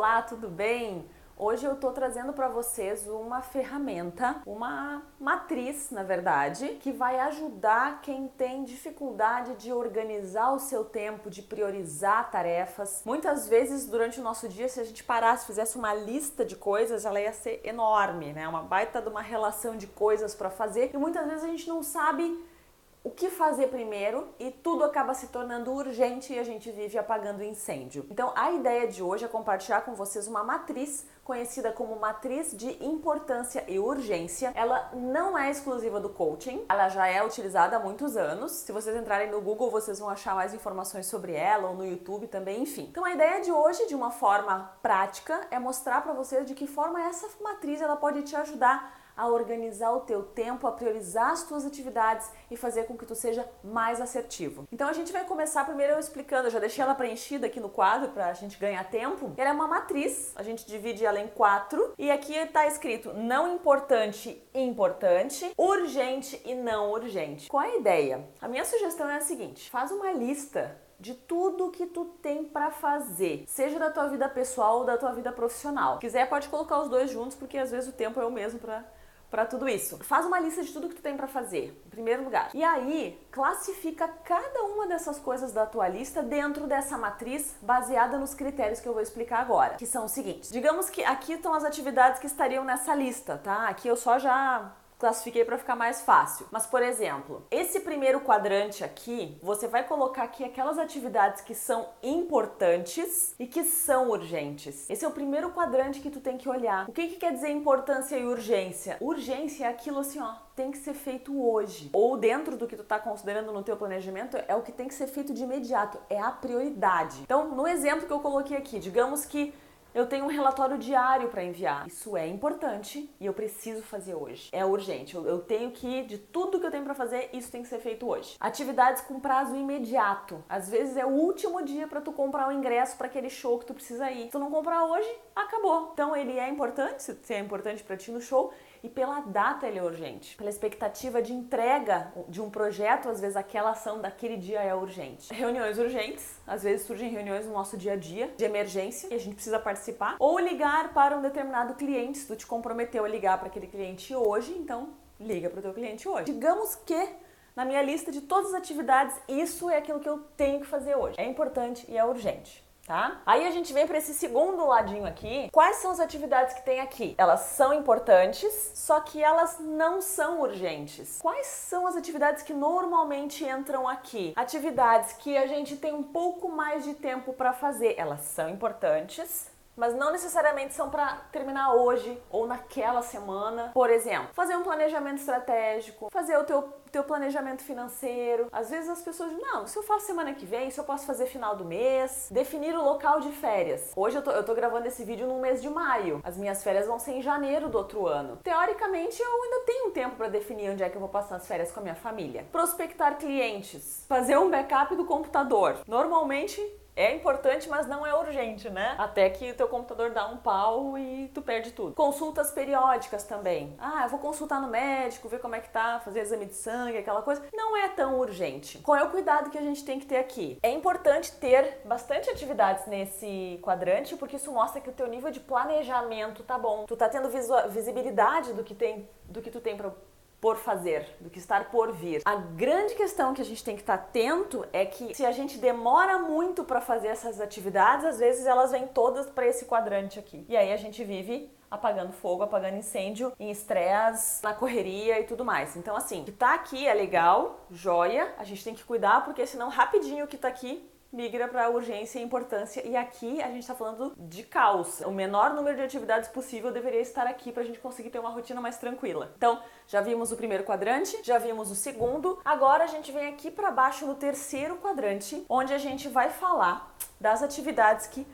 Olá, tudo bem? Hoje eu tô trazendo para vocês uma ferramenta, uma matriz, na verdade, que vai ajudar quem tem dificuldade de organizar o seu tempo, de priorizar tarefas. Muitas vezes durante o nosso dia, se a gente parasse, fizesse uma lista de coisas, ela ia ser enorme, né? Uma baita de uma relação de coisas para fazer e muitas vezes a gente não sabe o que fazer primeiro e tudo acaba se tornando urgente e a gente vive apagando incêndio. Então a ideia de hoje é compartilhar com vocês uma matriz conhecida como matriz de importância e urgência. Ela não é exclusiva do coaching, ela já é utilizada há muitos anos. Se vocês entrarem no Google, vocês vão achar mais informações sobre ela, ou no YouTube também, enfim. Então a ideia de hoje, de uma forma prática, é mostrar para vocês de que forma essa matriz ela pode te ajudar a organizar o teu tempo, a priorizar as tuas atividades e fazer com que tu seja mais assertivo. Então a gente vai começar primeiro eu explicando, eu já deixei ela preenchida aqui no quadro pra gente ganhar tempo. Ela é uma matriz, a gente divide ela em 4 e aqui tá escrito não importante e importante, urgente e não urgente. Qual é a ideia? A minha sugestão é a seguinte, faz uma lista de tudo que tu tem pra fazer, seja da tua vida pessoal ou da tua vida profissional. Se quiser pode colocar os dois juntos, porque às vezes o tempo é o mesmo pra tudo isso. Faz uma lista de tudo que tu tem pra fazer, em primeiro lugar. E aí, classifica cada uma dessas coisas da tua lista dentro dessa matriz, baseada nos critérios que eu vou explicar agora, que são os seguintes. Digamos que aqui estão as atividades que estariam nessa lista, tá? Aqui eu só já classifiquei para ficar mais fácil. Mas, por exemplo, esse primeiro quadrante aqui, você vai colocar aqui aquelas atividades que são importantes e que são urgentes. Esse é o primeiro quadrante que tu tem que olhar. O que quer dizer importância e urgência? Urgência é aquilo assim, ó, tem que ser feito hoje. Ou dentro do que tu tá considerando no teu planejamento, é o que tem que ser feito de imediato, é a prioridade. Então, no exemplo que eu coloquei aqui, digamos que eu tenho um relatório diário para enviar. Isso é importante e eu preciso fazer hoje. É urgente. Eu tenho que, de tudo que eu tenho para fazer, isso tem que ser feito hoje. Atividades com prazo imediato. Às vezes é o último dia para tu comprar o ingresso para aquele show que tu precisa ir. Se tu não comprar hoje, acabou. Então ele é importante, se é importante para ti no show, e pela data ele é urgente. Pela expectativa de entrega de um projeto, às vezes aquela ação daquele dia é urgente. Reuniões urgentes, às vezes surgem reuniões no nosso dia a dia, de emergência, e a gente precisa participar. Ou ligar para um determinado cliente, se tu te comprometeu a ligar para aquele cliente hoje, então liga para o teu cliente hoje. Digamos que na minha lista de todas as atividades, isso é aquilo que eu tenho que fazer hoje. É importante e é urgente. Tá? Aí a gente vem para esse segundo ladinho aqui. Quais são as atividades que tem aqui? Elas são importantes, só que elas não são urgentes. Quais são as atividades que normalmente entram aqui? Atividades que a gente tem um pouco mais de tempo para fazer. Elas são importantes, mas não necessariamente são para terminar hoje ou naquela semana. Por exemplo, fazer um planejamento estratégico, fazer o teu planejamento financeiro. Às vezes as pessoas dizem, não, se eu faço semana que vem, se eu posso fazer final do mês, definir o local de férias. Hoje eu tô gravando esse vídeo no mês de maio. As minhas férias vão ser em janeiro do outro ano. Teoricamente, eu ainda tenho tempo para definir onde é que eu vou passar as férias com a minha família. Prospectar clientes, fazer um backup do computador. Normalmente é importante, mas não é urgente, né? Até que o teu computador dá um pau e tu perde tudo. Consultas periódicas também. Ah, eu vou consultar no médico, ver como é que tá, fazer exame de sangue, aquela coisa. Não é tão urgente. Qual é o cuidado que a gente tem que ter aqui? É importante ter bastante atividades nesse quadrante, porque isso mostra que o teu nível de planejamento tá bom. Tu tá tendo visibilidade do que tu tem por fazer, do que estar por vir. A grande questão que a gente tem que estar atento é que se a gente demora muito para fazer essas atividades, às vezes elas vêm todas para esse quadrante aqui. E aí a gente vive apagando fogo, apagando incêndio, em estresse, na correria e tudo mais. Então assim, o que tá aqui é legal, joia, a gente tem que cuidar porque senão rapidinho o que tá aqui migra para urgência e importância, e aqui a gente está falando de caos. O menor número de atividades possível deveria estar aqui para a gente conseguir ter uma rotina mais tranquila. Então, já vimos o primeiro quadrante, já vimos o segundo, agora a gente vem aqui para baixo no terceiro quadrante, onde a gente vai falar das atividades que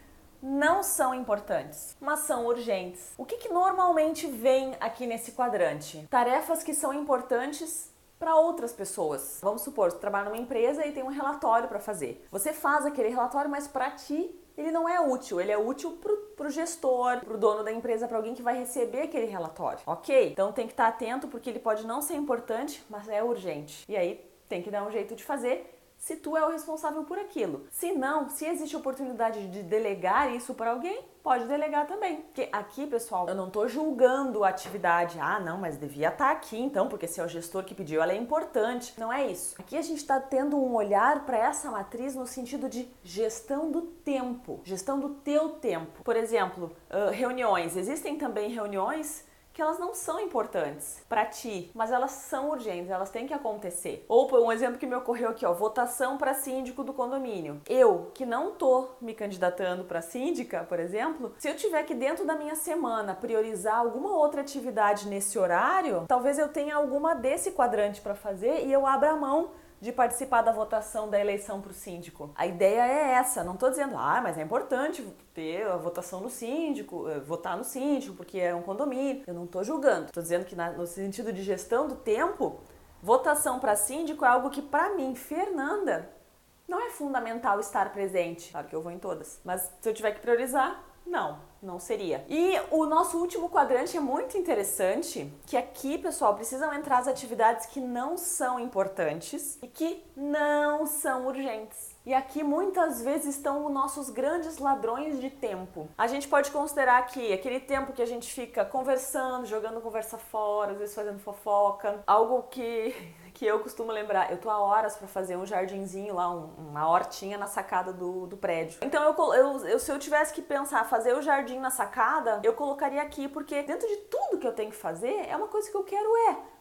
não são importantes, mas são urgentes. O que normalmente vem aqui nesse quadrante? Tarefas que são importantes para outras pessoas. Vamos supor, você trabalha numa empresa e tem um relatório para fazer. Você faz aquele relatório, mas para ti ele não é útil. Ele é útil pro gestor, pro dono da empresa, para alguém que vai receber aquele relatório. Ok? Então tem que estar atento porque ele pode não ser importante, mas é urgente. E aí tem que dar um jeito de fazer. se tu é o responsável por aquilo. Se não, se existe oportunidade de delegar isso para alguém, pode delegar também. Porque aqui, pessoal, eu não tô julgando a atividade. Ah, não, mas devia estar aqui então, porque se é o gestor que pediu, ela é importante. Não é isso. Aqui a gente está tendo um olhar para essa matriz no sentido de gestão do tempo, gestão do teu tempo. Por exemplo, reuniões. Existem também reuniões que elas não são importantes para ti, mas elas são urgentes, elas têm que acontecer. Ou um exemplo que me ocorreu aqui, votação para síndico do condomínio. Eu, que não tô me candidatando para síndica, por exemplo, se eu tiver que dentro da minha semana priorizar alguma outra atividade nesse horário, talvez eu tenha alguma desse quadrante para fazer e eu abra mão de participar da votação da eleição para o síndico. A ideia é essa, não estou dizendo, mas é importante ter a votação no síndico, votar no síndico, porque é um condomínio. Eu não estou julgando, estou dizendo que no sentido de gestão do tempo, votação para síndico é algo que para mim, Fernanda, não é fundamental estar presente. Claro que eu vou em todas, mas se eu tiver que priorizar, não seria. E o nosso último quadrante é muito interessante, que aqui, pessoal, precisam entrar as atividades que não são importantes e que não são urgentes. E aqui muitas vezes estão os nossos grandes ladrões de tempo. A gente pode considerar aqui aquele tempo que a gente fica conversando, jogando conversa fora, às vezes fazendo fofoca, algo que eu costumo lembrar, eu tô há horas para fazer um jardinzinho lá, uma hortinha na sacada do prédio. Então se eu tivesse que pensar, fazer o jardim na sacada, eu colocaria aqui, porque dentro de tudo que eu tenho que fazer, é uma coisa que eu quero,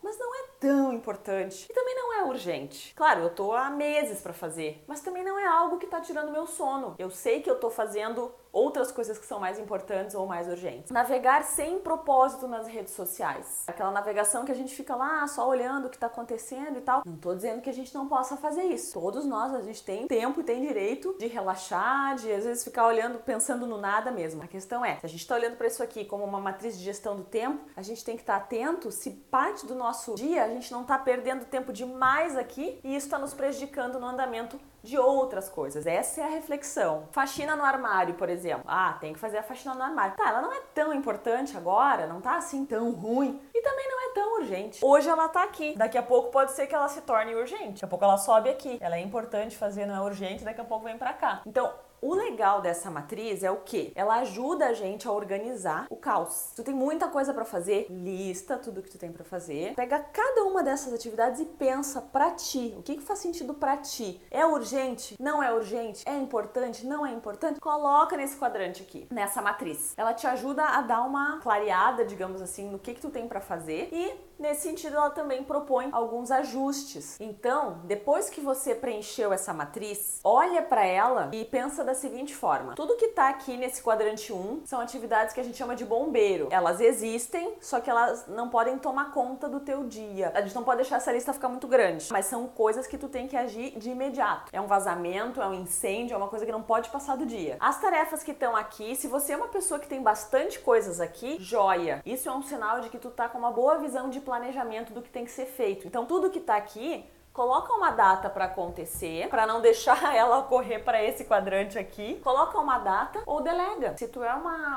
mas não é tão importante. E também não é urgente. Claro, eu tô há meses para fazer, mas também não é algo que tá tirando meu sono. Eu sei que eu tô fazendo outras coisas que são mais importantes ou mais urgentes. Navegar sem propósito nas redes sociais. Aquela navegação que a gente fica lá só olhando o que tá acontecendo e tal. Não tô dizendo que a gente não possa fazer isso. Todos nós, a gente tem tempo e tem direito de relaxar, de às vezes ficar olhando, pensando no nada mesmo. A questão é, se a gente tá olhando para isso aqui como uma matriz de gestão do tempo, a gente tem que estar atento se parte do nosso dia a gente não tá perdendo tempo demais aqui e isso tá nos prejudicando no andamento de outras coisas. Essa é a reflexão. Faxina no armário, por exemplo. Tem que fazer a faxina no armário. Ela não é tão importante agora, não tá assim tão ruim e também não é tão urgente. Hoje ela tá aqui, daqui a pouco pode ser que ela se torne urgente. Daqui a pouco ela sobe aqui. Ela é importante fazer, não é urgente, daqui a pouco vem pra cá. Então, o legal dessa matriz é o quê? Ela ajuda a gente a organizar o caos. Tu tem muita coisa pra fazer, lista tudo que tu tem pra fazer. Pega cada uma dessas atividades e pensa pra ti. O que faz sentido pra ti? É urgente? Não é urgente? É importante? Não é importante? Coloca nesse quadrante aqui, nessa matriz. Ela te ajuda a dar uma clareada, digamos assim, no que tu tem pra fazer e nesse sentido ela também propõe alguns ajustes. Então, depois que você preencheu essa matriz, olha pra ela e pensa da seguinte forma. Tudo que tá aqui nesse quadrante 1 são atividades que a gente chama de bombeiro. Elas existem, só que elas não podem tomar conta do teu dia. A gente não pode deixar essa lista ficar muito grande, mas são coisas que tu tem que agir de imediato. É um vazamento, é um incêndio, é uma coisa que não pode passar do dia. As tarefas que estão aqui, se você é uma pessoa que tem bastante coisas aqui, joia. Isso é um sinal de que tu tá com uma boa visão de planejamento do que tem que ser feito. Então tudo que tá aqui, coloca uma data para acontecer, para não deixar ela ocorrer para esse quadrante aqui. Coloca uma data ou delega. Se tu é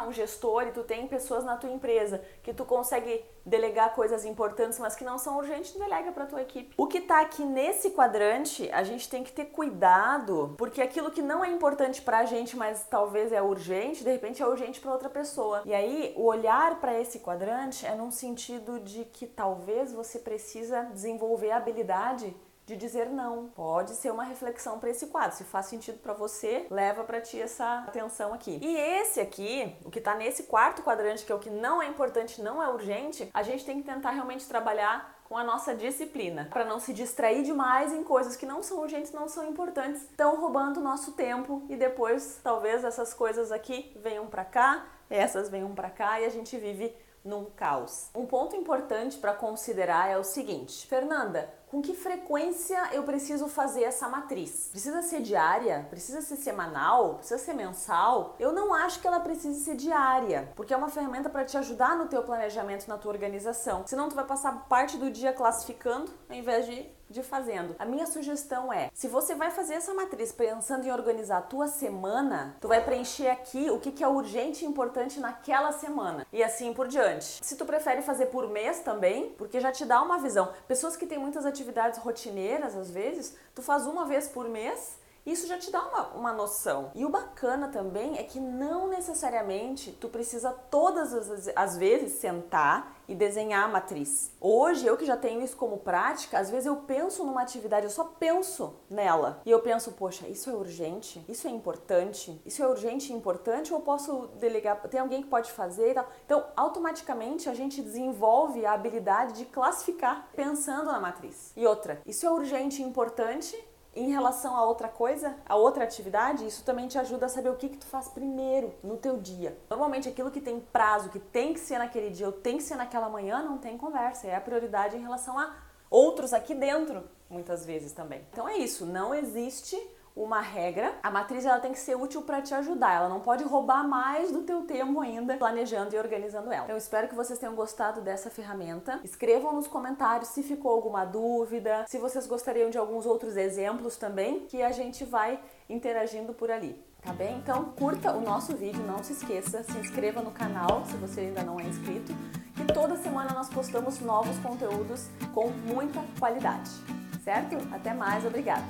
um gestor e tu tem pessoas na tua empresa que tu consegue delegar coisas importantes, mas que não são urgentes, delega para tua equipe. O que tá aqui nesse quadrante, a gente tem que ter cuidado, porque aquilo que não é importante pra gente, mas talvez é urgente, de repente é urgente para outra pessoa. E aí, o olhar para esse quadrante é num sentido de que talvez você precisa desenvolver a habilidade de dizer não. Pode ser uma reflexão para esse quadro. Se faz sentido para você, leva para ti essa atenção aqui. E esse aqui, o que tá nesse quarto quadrante, que é o que não é importante, não é urgente, a gente tem que tentar realmente trabalhar com a nossa disciplina, para não se distrair demais em coisas que não são urgentes, não são importantes, estão roubando o nosso tempo e depois talvez essas coisas aqui venham para cá, essas venham para cá e a gente vive num caos. Um ponto importante para considerar é o seguinte: Fernanda, com que frequência eu preciso fazer essa matriz? Precisa ser diária? Precisa ser semanal? Precisa ser mensal? Eu não acho que ela precise ser diária, porque é uma ferramenta para te ajudar no teu planejamento, na tua organização. Senão tu vai passar parte do dia classificando, ao invés de de fazendo. A minha sugestão é, se você vai fazer essa matriz pensando em organizar a tua semana, tu vai preencher aqui o que é urgente e importante naquela semana e assim por diante. Se tu prefere fazer por mês também, porque já te dá uma visão. Pessoas que têm muitas atividades rotineiras, às vezes, tu faz uma vez por mês, isso já te dá uma noção. E o bacana também é que não necessariamente tu precisa todas as vezes sentar e desenhar a matriz. Hoje, eu que já tenho isso como prática, às vezes eu penso numa atividade, eu só penso nela. E eu penso, poxa, isso é urgente? Isso é importante? Isso é urgente e importante ou eu posso delegar? Tem alguém que pode fazer e tal? Então, automaticamente a gente desenvolve a habilidade de classificar pensando na matriz. E outra, isso é urgente e importante? Em relação a outra coisa, a outra atividade, isso também te ajuda a saber o que tu faz primeiro no teu dia. Normalmente aquilo que tem prazo, que tem que ser naquele dia ou tem que ser naquela manhã, não tem conversa. É a prioridade em relação a outros aqui dentro, muitas vezes também. Então é isso, não existe uma regra. A matriz ela tem que ser útil para te ajudar, ela não pode roubar mais do teu tempo ainda planejando e organizando ela. Então eu espero que vocês tenham gostado dessa ferramenta. Escrevam nos comentários se ficou alguma dúvida, se vocês gostariam de alguns outros exemplos também, que a gente vai interagindo por ali. Tá bem? Então curta o nosso vídeo, não se esqueça, se inscreva no canal se você ainda não é inscrito, que toda semana nós postamos novos conteúdos com muita qualidade, certo? Até mais, obrigada!